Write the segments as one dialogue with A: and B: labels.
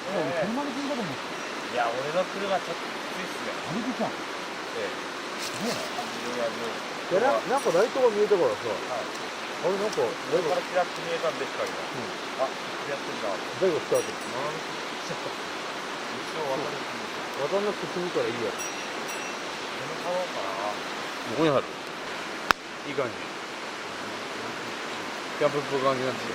A: 車で来るかと思って。
B: いや、俺の車ちょっときついっすね。
A: あれでさ、
B: ええ。
C: いやなんかライトが見えたからさ、
B: はい。
C: あれなんか
B: これからちらっと見えたんで光が。あ、やってんだ。
C: 誰がスタート
B: 一応渡るんですよ。
C: 渡んなくて済むからいいや。
B: この川かな。
C: ここにある。いい感じ。キャンプっぽい感じになってる。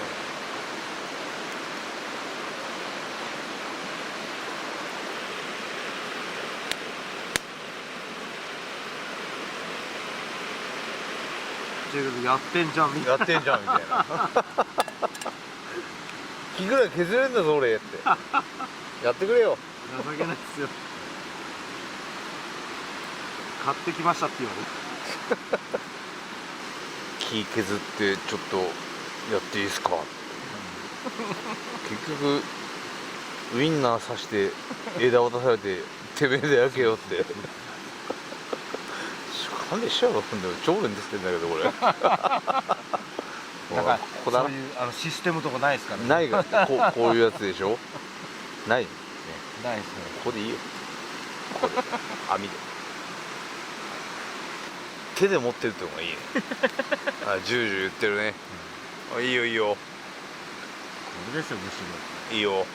C: やってんじゃんみたいな。
B: やってんじゃんみたいな。木ぐらい削れんだぞ俺って。やってくれよ。
C: 情けないっすよ。買ってきましたって言われる。
B: 木削ってちょっとやっていいですか。結局ウインナー刺して枝渡されててめえで焼けよって。勘弁しちゃうわ。超連ですってんだけどこれ。
C: なんかそういうシステムとかないですからね。
B: ないがこういうやつでしょ。ないね。
C: ないですね。
B: ここでいいよ。ここで網で。手で持ってるってのがいいね。あ、ジュージュー言ってるね。あ、いいよいいよ。
C: これですよ、むしろ。
B: いいよ。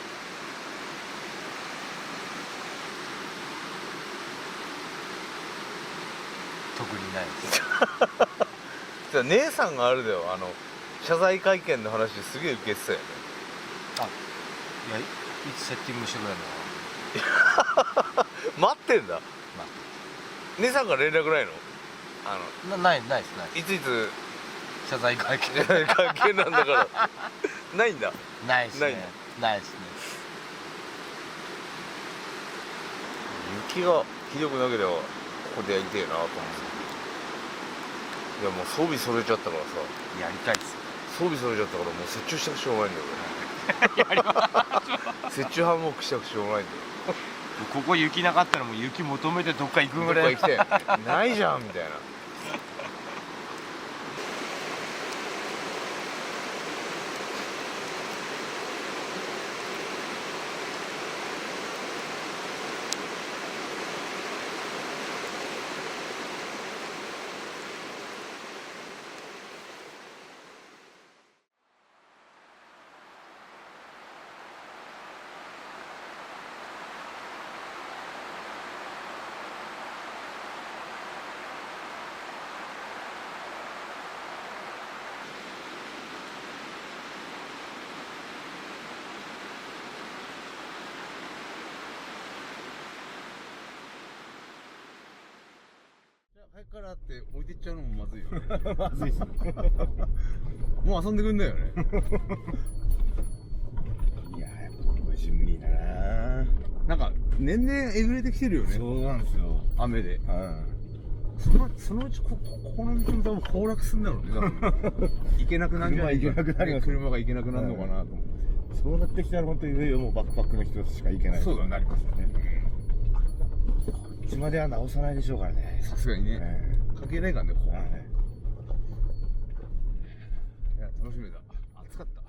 C: 特にないです。
B: じゃあ姉さんがあれだよ、謝罪会見の話すげえ受けてたよね。
C: いや、いつセッティングしてくれる
B: 待ってんだ。
C: の。
B: 姉さんから連絡ないの？
C: ないですない。
B: いついつ
C: 謝罪会見。
B: 謝罪会見なんだからないんだ。
C: ないですね。ないですね。
B: 雪がひどくなければここでやりてえなと思って。いやもう装備揃えちゃったからさ。
C: やりたいです。
B: 装備揃えちゃったからもう折衷したくしょうがないんだよ俺。折衷ハンモックしたくしょうがないんだよ。
C: ここ雪なかったらもう雪求めてどっか行く
B: どっ
C: ぐらい。
B: か行きたいよね。ないじゃんみたいな。早くからって置いてっちゃうのもまずいよね。
C: まずいっすね。
B: もう遊んでくんだよね。
C: いや、やっぱこれジムニーだな。
B: なんか年々えぐれてきてるよね。
C: そうなんですよ。
B: 雨で。そのうちこの道も多分崩落するんだろうね。行けなくなるんじゃないか。
C: 車行けなくなります。
B: 車が行けなくなるのかなと思って。
C: そうなってきたら本当にいよいよもうバックパックの人しか行けない。
B: そうだね。
C: なりますよね。こっちまでは直さないでしょうからね。
B: さすがにね。関係ないからね、ここはね。いや、楽しみだ。暑かった。